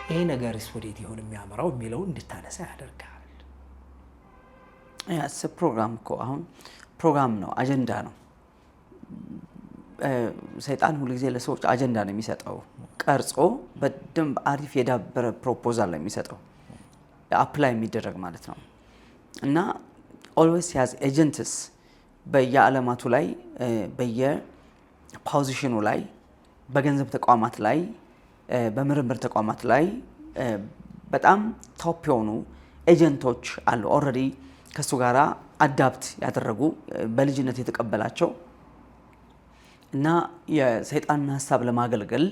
ይሄ ነገርስ ወዴት ይሆን የሚያመራው የሚለው እንድታነሳ ያደርጋል።
ያስ ፕሮግራም እኮ አሁን ፕሮግራም ነው፣ አጀንዳ ነው። ሰይጣን ሁሉ ጊዜ ለሰዎች አጀንዳ ነው የሚሰጠው፣ ቀርጾ በደንብ አሪፍ የዳበረ ፕሮፖዛል ነው የሚሰጠው፣ አፕላይ የሚደረግ ማለት ነው። እና ኦልዌይስ ያዝ ኤጀንትስ በየዓለማቱ ላይ በየፖዚሽኑ ላይ በገንዘብ ተቋማት ላይ በምርምር ተቋማት ላይ በጣም ቶፕ የሆኑ ኤጀንቶች አሉ። ኦልሬዲ ከሱ ጋራ አዳፕት ያደረጉ በልጅነት የተቀበላቸው እና የሰይጣንን ሀሳብ ለማገልገል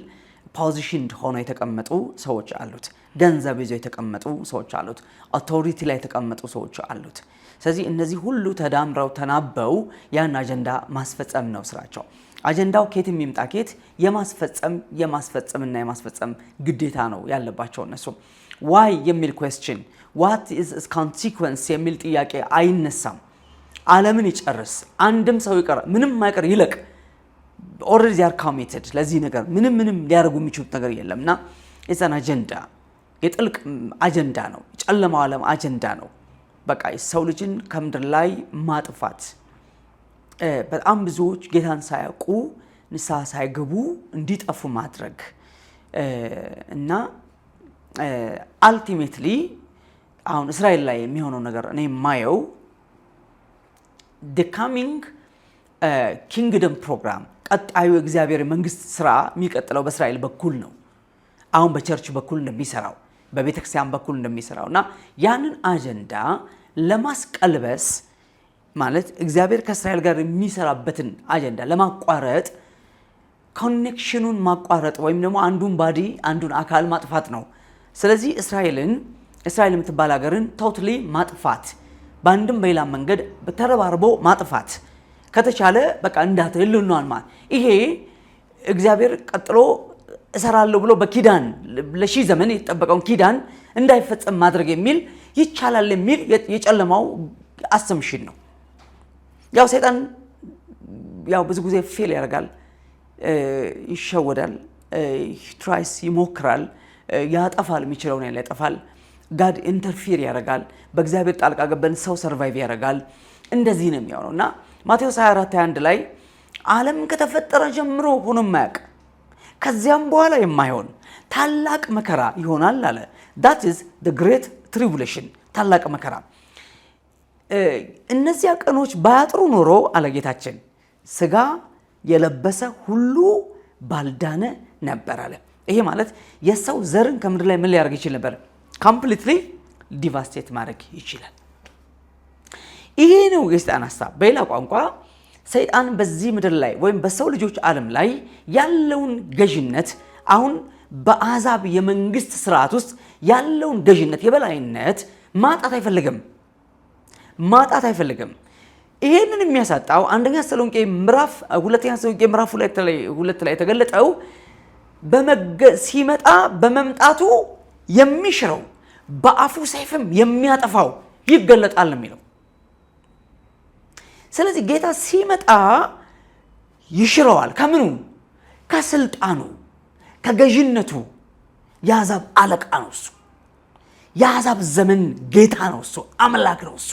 ፖዚሽንድ ሆነው የተቀመጡ ሰዎች አሉት። ገንዘብ ይዘው የተቀመጡ ሰዎች አሉት። አውቶሪቲ ላይ የተቀመጡ ሰዎች አሉት። ስለዚህ እነዚህ ሁሉ ተዳምረው ተናበው ያን አጀንዳ ማስፈጸም ነው ስራቸው። አጀንዳው ኬት የሚምጣ ኬት የማስፈጸምና የማስፈጸም ግዴታ ነው ያለባቸው እነሱ። ዋይ የሚል ኩዌስችን ዋት ኢዝ ኮንሲኩዌንስ የሚል ጥያቄ አይነሳም። ዓለምን ይጨርስ አንድም ሰው ይቀር ምንም ማይቀር ይለቅ ኦልሬዲ ዚያር ኮሚትድ ለዚህ ነገር ምንም ሊያደርጉ የሚችሉት ነገር የለምና የዛን አጀንዳ የጥልቅ አጀንዳ ነው። ጨለማው ዓለም አጀንዳ ነው። በቃ ሰው ልጅን ከምድር ላይ ማጥፋት፣ በጣም ብዙዎች ጌታን ሳያውቁ ንስሐ ሳይገቡ እንዲጠፉ ማድረግ እና አልቲሜትሊ አሁን እስራኤል ላይ የሚሆነው ነገር እኔ የማየው the coming kingdom ፕሮግራም ቀጣዩ የእግዚአብሔር መንግስት ስራ የሚቀጥለው በእስራኤል በኩል ነው። አሁን በቸርች በኩል እንደሚሰራው በቤተክርስቲያን በኩል እንደሚሰራው እና ያንን አጀንዳ ለማስቀልበስ ማለት እግዚአብሔር ከእስራኤል ጋር የሚሰራበትን አጀንዳ ለማቋረጥ ኮኔክሽኑን ማቋረጥ ወይም ደግሞ አንዱን ባዲ አንዱን አካል ማጥፋት ነው። ስለዚህ እስራኤል የምትባል ሀገርን ቶታሊ ማጥፋት፣ በአንድም በሌላ መንገድ ተረባርቦ ማጥፋት ከተቻለ በቃ እንዳትልሉናል ማለት ይሄ እግዚአብሔር ቀጥሎ እሰራለሁ ብሎ በኪዳን ለሺህ ዘመን የተጠበቀውን ኪዳን እንዳይፈጸም ማድረግ የሚል ይቻላል የሚል የጨለማው አሰምሽን ነው። ያው ሰይጣን ያው ብዙ ጊዜ ፌል ያደርጋል፣ ይሸወዳል፣ ትራይስ ይሞክራል፣ ያጠፋል፣ የሚችለውን ያለ ያጠፋል። ጋድ ኢንተርፊር ያደርጋል፣ በእግዚአብሔር ጣልቃ ገበን ሰው ሰርቫይቭ ያደርጋል። እንደዚህ ነው የሚሆነው እና ማቴዎስ 24:21 ላይ ዓለም ከተፈጠረ ጀምሮ ሆኖ የማያውቅ ከዚያም በኋላ የማይሆን ታላቅ መከራ ይሆናል አለ። that is the great tribulation ታላቅ መከራ። እነዚያ ቀኖች ባያጥሩ ኖሮ አለ ጌታችን ስጋ የለበሰ ሁሉ ባልዳነ ነበር አለ። ይሄ ማለት የሰው ዘርን ከምድር ላይ ምን ሊያደርግ ይችል ነበር? ኮምፕሊትሊ ዲቫስቴት ማድረግ ይችላል። ይሄ ነው የሰይጣን ሐሳብ። በሌላ ቋንቋ ሰይጣን በዚህ ምድር ላይ ወይም በሰው ልጆች ዓለም ላይ ያለውን ገዥነት አሁን በአሕዛብ የመንግስት ስርዓት ውስጥ ያለውን ገዥነት የበላይነት ማጣት አይፈልግም። ይሄንን የሚያሳጣው አንደኛ ተሰሎንቄ ምዕራፍ 2 ላይ የተገለጠው ሲመጣ በመምጣቱ የሚሽረው በአፉ ሰይፍም የሚያጠፋው ይገለጣል የሚለው። ስለዚህ ጌታ ሲመጣ ይሽረዋል። ከምኑ? ከስልጣኑ፣ ከገዥነቱ። የአሕዛብ አለቃ ነው እሱ። የአሕዛብ ዘመን ጌታ ነው እሱ። አምላክ ነው እሱ።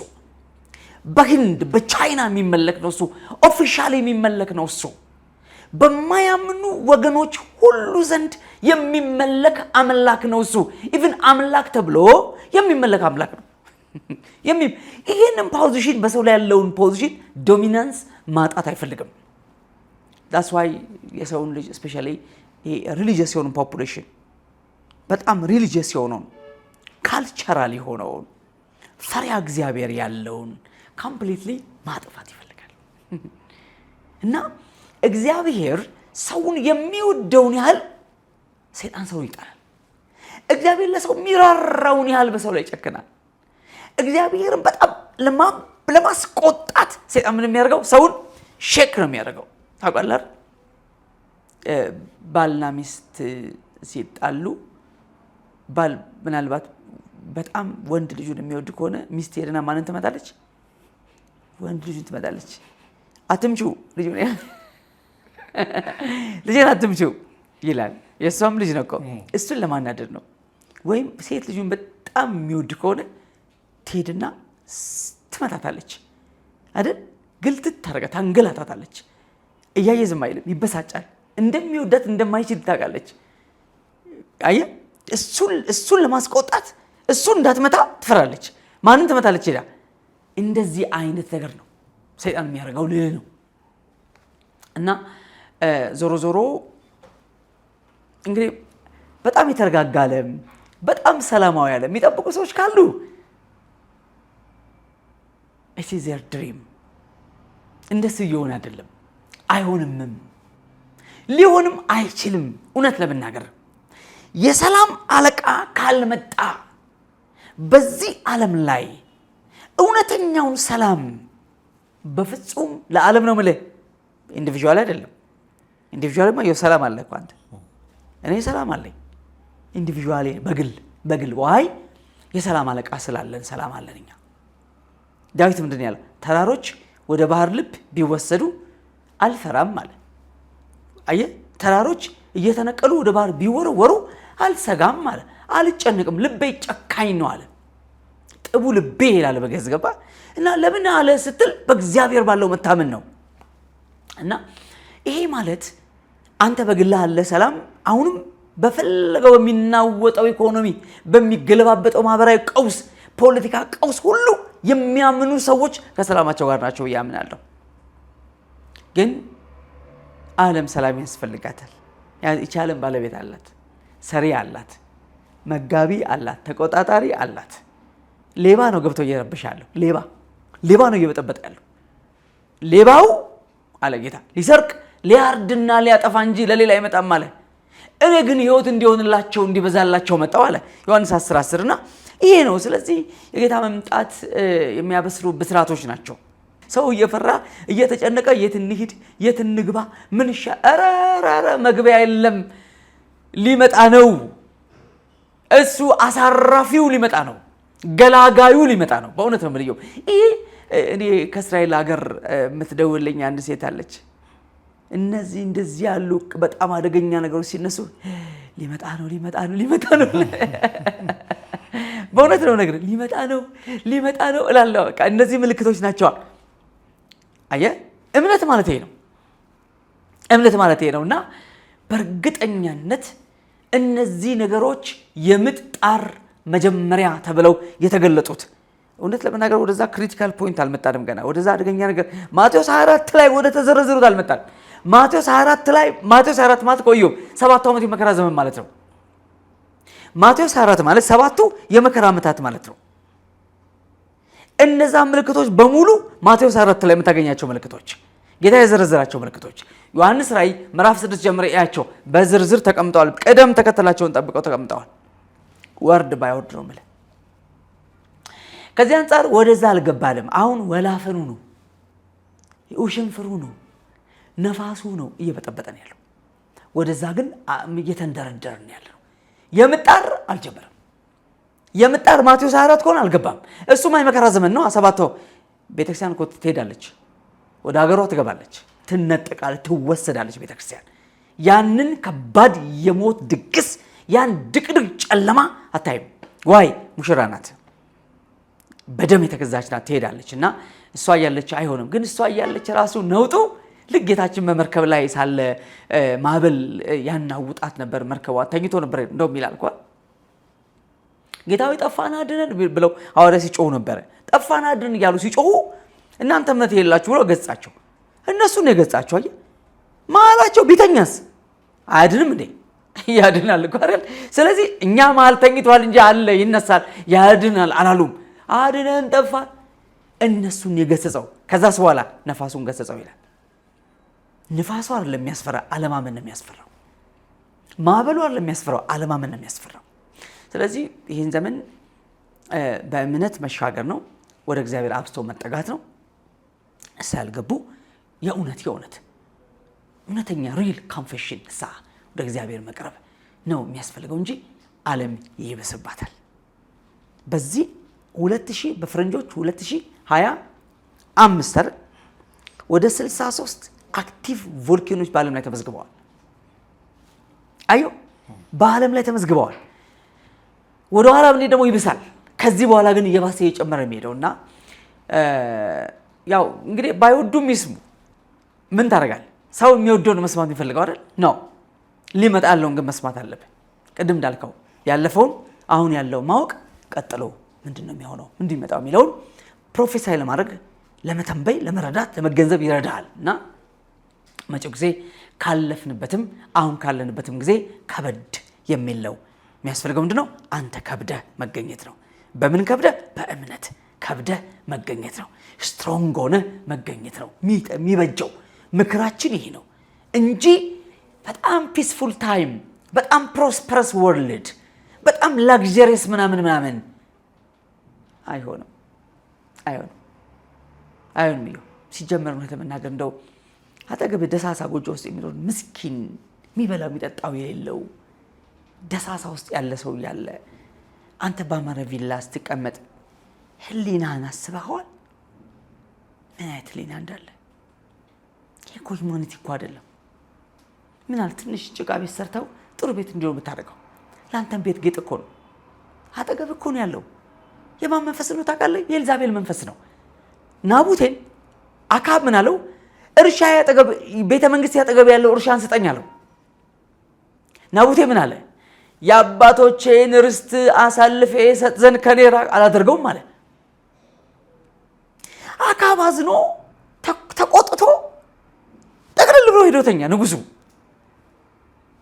በህንድ በቻይና የሚመለክ ነው እሱ። ኦፊሻሊ የሚመለክ ነው እሱ። በማያምኑ ወገኖች ሁሉ ዘንድ የሚመለክ አምላክ ነው እሱ። ኢቭን አምላክ ተብሎ የሚመለክ አምላክ ነው። ይሄንን ፖዚሽን በሰው ላይ ያለውን ፖዚሽን ዶሚናንስ ማጣት አይፈልግም። that's why የሰውን ልጅ especially ሪሊጂየስ የሆኑ ፖፑሌሽን በጣም ሪሊጂየስ የሆነውን ካልቸራል የሆነውን ፈሪሃ እግዚአብሔር ያለውን ኮምፕሊትሊ ማጥፋት ይፈልጋል። እና እግዚአብሔር ሰውን የሚወደውን ያህል ሰይጣን ሰውን ይጠላል። እግዚአብሔር ለሰው የሚራራውን ያህል በሰው ላይ ይጨክናል። እግዚአብሔርን በጣም ለማስቆጣት ሰይጣን ምን የሚያደርገው? ሰውን ሼክ ነው የሚያደርገው። ታውቃለህ፣ ባልና ሚስት ሲጣሉ ባል ምናልባት በጣም ወንድ ልጁን የሚወድ ከሆነ ሚስት ሄደና ማንን ትመታለች? ወንድ ልጁን ትመታለች። አትምቹ ልጁን ልጄን አትምጪው ይላል። የእሷም ልጅ ነው እኮ እሱን ለማናደድ ነው። ወይም ሴት ልጁን በጣም የሚወድ ከሆነ ትሄድና ትመታታለች አይደል? ግልጥት ታረጋ ታንገላታታለች። እያየ ዝም አይልም፣ ይበሳጫል። እንደሚወዳት እንደማይችል ታውቃለች። አየህ፣ እሱን ለማስቆጣት እሱን እንዳትመታ ትፈራለች። ማንን ትመታለች? ሄዳ እንደዚህ አይነት ነገር ነው ሰይጣን የሚያደርገው ልል ነው። እና ዞሮ ዞሮ እንግዲህ በጣም የተረጋጋ ዓለም፣ በጣም ሰላማዊ ዓለም የሚጠብቁ ሰዎች ካሉ it is their dream። እንደሱ እየሆነ አይደለም፣ አይሆንምም፣ ሊሆንም አይችልም። እውነት ለመናገር የሰላም አለቃ ካልመጣ በዚህ ዓለም ላይ እውነተኛውን ሰላም በፍጹም ለዓለም ነው የምልህ፣ ኢንዲቪጁዋል አይደለም። ኢንዲቪጁዋልማ ይኸው ሰላም አለ እኮ አንተ፣ እኔ ሰላም አለኝ ኢንዲቪጁዋሊ በግል ዋይ የሰላም አለቃ ስላለን ሰላም አለን እኛ። ዳዊት ምንድን ያለው? ተራሮች ወደ ባህር ልብ ቢወሰዱ አልፈራም አለ። አየህ፣ ተራሮች እየተነቀሉ ወደ ባህር ቢወረወሩ አልሰጋም አለ፣ አልጨነቅም፣ ልቤ ጨካኝ ነው አለ። ጥቡ ልቤ ይላል በገዝ ገባ እና ለምን አለ ስትል በእግዚአብሔር ባለው መታመን ነው። እና ይሄ ማለት አንተ በግልህ አለ ሰላም። አሁንም በፈለገው በሚናወጠው ኢኮኖሚ፣ በሚገለባበጠው ማህበራዊ ቀውስ፣ ፖለቲካ ቀውስ ሁሉ የሚያምኑ ሰዎች ከሰላማቸው ጋር ናቸው ያምናለሁ። ግን ዓለም ሰላም ያስፈልጋታል። ይህች ዓለም ባለቤት አላት፣ ሰሪ አላት፣ መጋቢ አላት፣ ተቆጣጣሪ አላት። ሌባ ነው ገብቶ እየረብሻለሁ። ሌባ ነው እየበጠበጠ ያለው። ሌባው አለ ጌታ ሊሰርቅ ሊያርድና ሊያጠፋ እንጂ ለሌላ አይመጣም አለ። እኔ ግን ሕይወት እንዲሆንላቸው እንዲበዛላቸው መጣሁ አለ ዮሐንስ 10:10 እና ይሄ ነው። ስለዚህ የጌታ መምጣት የሚያበስሩ ብስራቶች ናቸው። ሰው እየፈራ እየተጨነቀ የት እንሂድ፣ የት እንግባ፣ ምን ኧረ መግቢያ የለም፣ ሊመጣ ነው። እሱ አሳራፊው ሊመጣ ነው፣ ገላጋዩ ሊመጣ ነው። በእውነት ነው የምልየው። ይሄ እኔ ከእስራኤል ሀገር የምትደውልልኝ አንድ ሴት አለች። እነዚህ እንደዚህ ያሉ በጣም አደገኛ ነገሮች ሲነሱ ሊመጣ ነው በእውነት ነው ነገር ሊመጣ ነው እላለሁ። በቃ እነዚህ ምልክቶች ናቸው። አየህ፣ እምነት ማለት ይሄ ነው። እና በእርግጠኛነት እነዚህ ነገሮች የምጥ ጣር መጀመሪያ ተብለው የተገለጡት እውነት ለመናገር ወደዛ ክሪቲካል ፖይንት አልመጣንም ገና። ወደዛ አደገኛ ነገር ማቴዎስ 24 ላይ ወደ ተዘረዘሩት አልመጣን። ማቴዎስ 24 ማለት ቆዩ 7 ዓመት የመከራ ዘመን ማለት ነው። ማቴዎስ 24 ማለት 7ቱ የመከራ ዓመታት ማለት ነው። እነዛ ምልክቶች በሙሉ ማቴዎስ 4 ላይ የምታገኛቸው ምልክቶች፣ ጌታ የዘረዘራቸው ምልክቶች ዮሐንስ ራእይ ምዕራፍ 6 ጀምሮ ያያቸው በዝርዝር ተቀምጠዋል። ቅደም ተከተላቸውን ጠብቀው ተቀምጠዋል። ወርድ ባይወርድ ነው ማለት። ከዚህ አንጻር ወደዛ አልገባንም። አሁን ወላፈኑ ነው፣ ውሽንፍሩ ነው፣ ነፋሱ ነው እየበጠበጠን ያለው። ወደዛ ግን እየተንደረደርን ያለው የምጣር አልጀመረም። የምጣር ማቴዎስ 24 ከሆነ አልገባም። እሱማ የመከራ ዘመን ነው። 7 ቤተክርስቲያን እኮ ትሄዳለች፣ ወደ ሀገሯ ትገባለች፣ ትነጠቃለች፣ ትወሰዳለች ቤተክርስቲያን። ያንን ከባድ የሞት ድግስ፣ ያን ድቅድቅ ጨለማ አታይም። ዋይ ሙሽራ ናት፣ በደም የተገዛች ናት፣ ትሄዳለች። እና እሷ እያለች አይሆንም። ግን እሷ እያለች ራሱ ነውጡ ልክ ጌታችን በመርከብ ላይ ሳለ ማዕበል ያናውጣት ነበር። መርከቧ ተኝቶ ነበር እንደውም ይላል እኮ ጌታዊ ጠፋን አድነን ብለው ሐዋርያት ሲጮሁ ነበር። ጠፋን አድነን እያሉ ሲጮሁ እናንተ እምነት የሌላችሁ ብለው ገጻቸው። እነሱን የገጻቸው አየህ መሀላቸው ቢተኛስ አያድንም እንዴ? ያድናል እኮ አይደል? ስለዚህ እኛ መሀል ተኝቷል እንጂ አለ ይነሳል ያድናል አላሉም። አድነን ጠፋን። እነሱን የገሰጸው ከዛስ በኋላ ነፋሱን ገሰጸው ይላል። ንፋሱ አይደለም የሚያስፈራ፣ አለማመን ነው የሚያስፈራው። ማዕበሉ አይደለም የሚያስፈራው፣ አለማመን ነው የሚያስፈራው። ስለዚህ ይህን ዘመን በእምነት መሻገር ነው፣ ወደ እግዚአብሔር አብስቶ መጠጋት ነው። ሳልገቡ እውነተኛ ሪል ኮንፌሽን ወደ እግዚአብሔር መቅረብ ነው የሚያስፈልገው እንጂ ዓለም ይበስባታል። በዚህ 2000 በፈረንጆች 2025 ወደ 63 አክቲቭ ቮልካኖች በዓለም ላይ ተመዝግበዋል። አዩ በዓለም ላይ ተመዝግበዋል። ወደ ኋላ ብንሄድ ደግሞ ይብሳል። ከዚህ በኋላ ግን እየባሰ እየጨመረ የሚሄደውና ያው እንግዲህ ባይወዱም ይስሙ። ምን ታደርጋለህ? ሰው የሚወደውን መስማት የሚፈልገው አይደል ነው። ሊመጣ ያለውን ግን መስማት አለብህ። ቅድም እንዳልከው ያለፈውን አሁን ያለው ማወቅ ቀጥሎ ምንድነው የሚሆነው እንዲመጣው የሚለውን ፕሮፌሳይ ለማድረግ ለመተንበይ፣ ለመረዳት፣ ለመገንዘብ ይረዳል። እና መጪው ጊዜ ካለፍንበትም አሁን ካለንበትም ጊዜ ከበድ የሚለው የሚያስፈልገው ምንድነው? አንተ ከብደህ መገኘት ነው። በምን ከብደህ? በእምነት ከብደህ መገኘት ነው። ስትሮንግ ሆነ መገኘት ነው የሚበጀው። ምክራችን ይሄ ነው እንጂ በጣም ፒስፉል ታይም፣ በጣም ፕሮስፐረስ ወርልድ፣ በጣም ላግዠሪየስ ምናምን አይሆንም። ሲጀመር ነው ለመናገር እንደው አጠገብህ ደሳሳ ጎጆ ውስጥ የሚኖር ምስኪን የሚበላው የሚጠጣው የሌለው ደሳሳ ውስጥ ያለ ሰው ያለ አንተ ባማረ ቪላ ስትቀመጥ ህሊናህን አስበኸዋል? ምን አይነት ህሊና እንዳለ? ይሄ እኮ ሂውማኒቲ እኮ አይደለም። ምን አለ ትንሽ ጭቃ ቤት ሰርተው ጥሩ ቤት እንዲሆን ብታደርገው፣ ለአንተም ቤት ጌጥ እኮ ነው። አጠገብ እኮ ነው ያለው። የማን መንፈስ ነው ታውቃለህ? የኤልዛቤል መንፈስ ነው። ናቡቴን አካብ ምን አለው? እርሻ ያጠገብ ቤተ መንግስት ያጠገብ ያለው እርሻን ስጠኝ አለው። ናቡቴ ምን አለ? የአባቶቼን ርስት አሳልፌ ሰጥ ዘንድ ከኔ አላደርገውም አለ። አካብ አዝኖ ተቆጥቶ ጠቅልል ብሎ ሄዶተኛ ንጉሱ።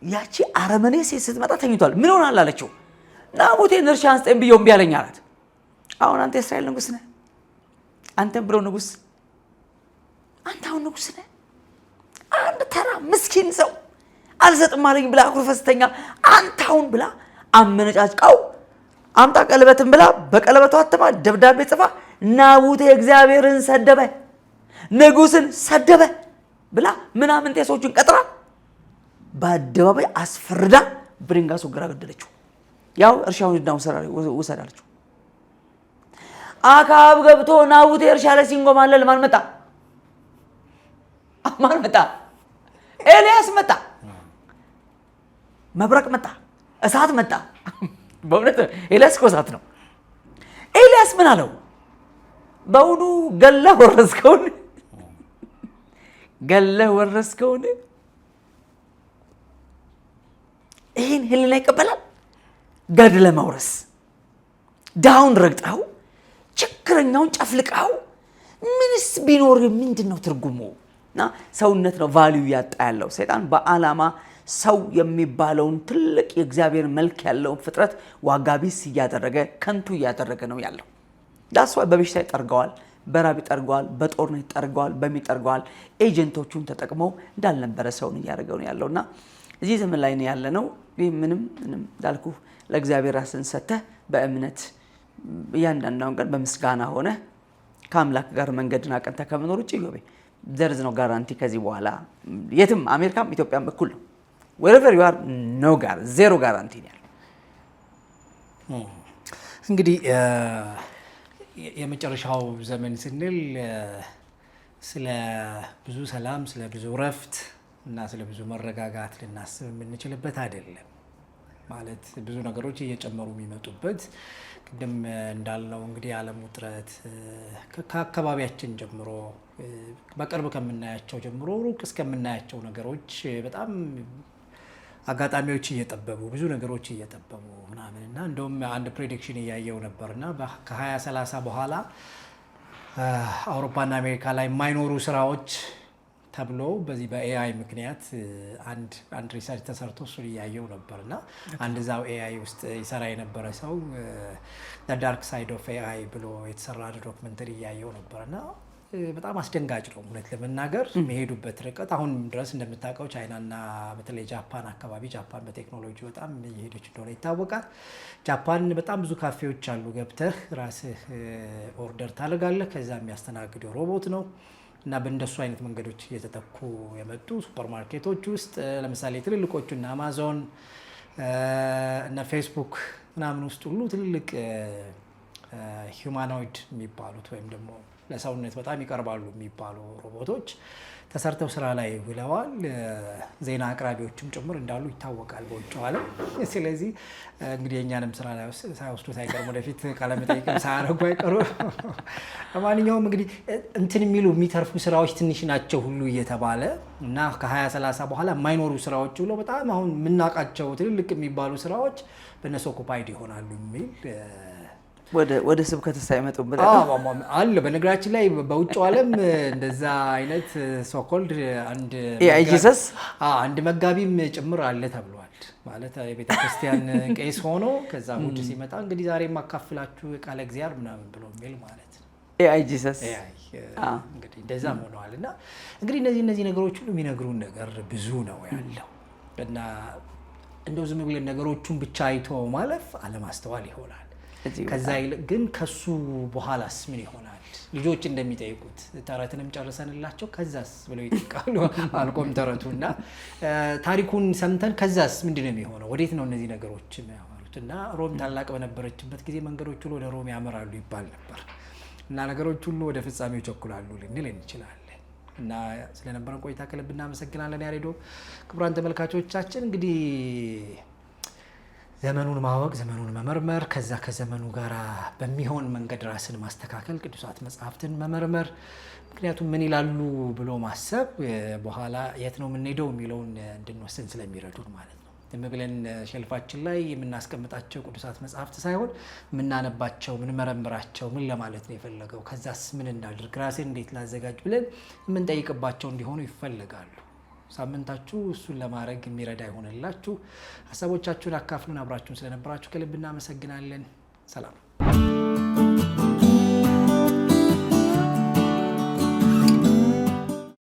ያቺ አረመኔ ሴት ስትመጣ ተኝቷል። ምን ሆናል አለችው። ናቡቴን እርሻን ስጠኝ ብዬው እምቢ አለኝ አላት። አሁን አንተ የእስራኤል ንጉስ ነህ። አንተም ብሎ ንጉስ፣ አንተ አሁን ንጉስ ነህ። አንድ ተራ ምስኪን ሰው አልሰጥም አለኝ ብላ አኩርፈስተኛ አንተ አሁን ብላ አመነጫጭቃው አምጣ ቀለበትን ብላ በቀለበቷ አትማ ደብዳቤ ጽፋ ናቡቴ እግዚአብሔርን ሰደበ፣ ንጉስን ሰደበ ብላ ምናምን ጤሶቹን ቀጥራ በአደባባይ አስፈርዳ ብሪንጋሱ ግራ ገደለችው። ያው እርሻውን ሄዳ ውሰድ አለችው። አካብ ገብቶ ናቡቴ እርሻ ላይ ሲንጎማለል ማን መጣ? ኤልያስ መጣ። መብረቅ መጣ። እሳት መጣ። በእውነት ኤልያስ እኮ እሳት ነው። ኤልያስ ምን አለው? በእውኑ ገለህ ወረስከውን? ይህን ህሊና ይቀበላል? ገድለ መውረስ፣ ዳውን ረግጠው፣ ችግረኛውን ጨፍልቀው፣ ምንስ ቢኖር ምንድን ነው ትርጉሙ? እና ሰውነት ነው ቫልዩ ያጣ ያለው። ሰይጣን በዓላማ ሰው የሚባለውን ትልቅ የእግዚአብሔር መልክ ያለውን ፍጥረት ዋጋ ቢስ እያደረገ ከንቱ እያደረገ ነው ያለው። ዳስ በበሽታ ይጠርገዋል፣ በራብ ይጠርገዋል፣ በጦርነት ይጠርገዋል፣ በሚጠርገዋል ኤጀንቶቹን ተጠቅመው እንዳልነበረ ሰውን እያደረገው ነው ያለውና እዚህ ዘመን ላይ ነው ያለነው። ምንም እንዳልኩ ለእግዚአብሔር ራስን ሰተህ በእምነት እያንዳንዳውን ቀን በምስጋና ሆነ ከአምላክ ጋር መንገድን አቀንተህ ከመኖር ውጭ ይሆቤ ዘርዝ ነው ጋራንቲ። ከዚህ በኋላ የትም አሜሪካም ኢትዮጵያም እኩል ነው። wherever you are no zero ጋራንቲ ነው ያለው።
እንግዲህ የመጨረሻው ዘመን ስንል ስለ ብዙ ሰላም፣ ስለ ብዙ ረፍት እና ስለ ብዙ መረጋጋት ልናስብ የምንችልበት አይደለም። ማለት ብዙ ነገሮች እየጨመሩ የሚመጡበት ቅድም እንዳልነው እንግዲህ የዓለም ውጥረት ከአካባቢያችን ጀምሮ በቅርብ ከምናያቸው ጀምሮ ሩቅ እስከምናያቸው ነገሮች በጣም አጋጣሚዎች እየጠበቡ ብዙ ነገሮች እየጠበቡ ምናምን እና እንደውም አንድ ፕሬዲክሽን እያየው ነበርና ከ2030 በኋላ አውሮፓና አሜሪካ ላይ የማይኖሩ ስራዎች ተብሎ በዚህ በኤአይ ምክንያት አንድ ሪሰርች ተሰርቶ እሱን እያየው ነበርና አንድ ዛው ኤአይ ውስጥ ይሰራ የነበረ ሰው the dark side of AI ብሎ የተሰራ ዶክመንተሪ እያየው ነበርና በጣም አስደንጋጭ ነው እውነት ለመናገር የሚሄዱበት ርቀት። አሁን ድረስ እንደምታውቀው ቻይናና በተለይ ጃፓን አካባቢ ጃፓን በቴክኖሎጂ በጣም እየሄደች እንደሆነ ይታወቃል። ጃፓን በጣም ብዙ ካፌዎች አሉ። ገብተህ ራስህ ኦርደር ታደርጋለህ፣ ከዛ የሚያስተናግደው ሮቦት ነው እና በእንደሱ አይነት መንገዶች እየተተኩ የመጡ ሱፐርማርኬቶች ውስጥ ለምሳሌ ትልልቆቹ እና አማዞን እና ፌስቡክ ምናምን ውስጥ ሁሉ ትልልቅ ሂውማኖይድ የሚባሉት ወይም ደግሞ ለሰውነት በጣም ይቀርባሉ የሚባሉ ሮቦቶች ተሰርተው ስራ ላይ ውለዋል። ዜና አቅራቢዎችም ጭምር እንዳሉ ይታወቃል በውጭው ዓለም። ስለዚህ እንግዲህ የእኛንም ስራ ላይ ሳይወስዱት አይቀርም፣ ወደፊት ቃለመጠይቅም ሳያደርጉ አይቀሩ። ለማንኛውም እንግዲህ እንትን የሚሉ የሚተርፉ ስራዎች ትንሽ ናቸው ሁሉ እየተባለ እና ከ2030 በኋላ የማይኖሩ ስራዎች ብለው በጣም አሁን የምናውቃቸው ትልልቅ የሚባሉ ስራዎች በእነሱ ኦኩፓይድ ይሆናሉ የሚል
ወደ ስብከት ሳይመጡም
አለ። በነገራችን ላይ በውጭው ዓለም እንደዛ አይነት ሶኮልድ አንድ መጋቢም ጭምር አለ ተብሏል። ማለት የቤተ ክርስቲያን ቄስ ሆኖ ከዛ ውጭ ሲመጣ እንግዲህ ዛሬ የማካፍላችሁ ቃለ እግዚአብሔር ምናምን ብሎ የሚል ማለት ነው።
ኤአይ ጂሰስ
እንግዲህ እንደዛ ሆነዋል። እና እንግዲህ እነዚህ ነገሮች ሁሉ የሚነግሩን ነገር ብዙ ነው ያለው እና እንደው ዝም ብለን ነገሮቹን ብቻ አይቶ ማለፍ አለማስተዋል ይሆናል። ከዛ ይልቅ ግን ከሱ በኋላስ ምን ይሆናል? ልጆች እንደሚጠይቁት ተረትንም ጨርሰንላቸው ከዛስ ብለው ይጠይቃሉ። አልቆም ተረቱና ታሪኩን ሰምተን ከዛስ ምንድነው የሚሆነው? ወዴት ነው እነዚህ ነገሮች የሚያመሩት? እና ሮም ታላቅ በነበረችበት ጊዜ መንገዶች ሁሉ ወደ ሮም ያመራሉ ይባል ነበር እና ነገሮች ሁሉ ወደ ፍጻሜው ይቸኩላሉ ልንል እንችላለን። እና ስለነበረን ቆይታ ከልብ እናመሰግናለን። ያሬዶ ክቡራን ተመልካቾቻችን እንግዲህ ዘመኑን ማወቅ ዘመኑን መመርመር ከዛ ከዘመኑ ጋር በሚሆን መንገድ ራስን ማስተካከል ቅዱሳት መጽሐፍትን መመርመር ምክንያቱም ምን ይላሉ ብሎ ማሰብ በኋላ የት ነው የምንሄደው የሚለውን እንድንወስን ስለሚረዱን ማለት ነው። ዝም ብለን ሸልፋችን ላይ የምናስቀምጣቸው ቅዱሳት መጽሐፍት ሳይሆን የምናነባቸው የምንመረምራቸው ምን ለማለት ነው የፈለገው ከዛስ ምን እንዳድርግ ራሴን እንዴት ላዘጋጅ ብለን የምንጠይቅባቸው እንዲሆኑ ይፈልጋሉ። ሳምንታችሁ እሱን ለማድረግ የሚረዳ ይሆንላችሁ። ሀሳቦቻችሁን አካፍሉን። አብራችሁን ስለነበራችሁ ከልብ እናመሰግናለን። ሰላም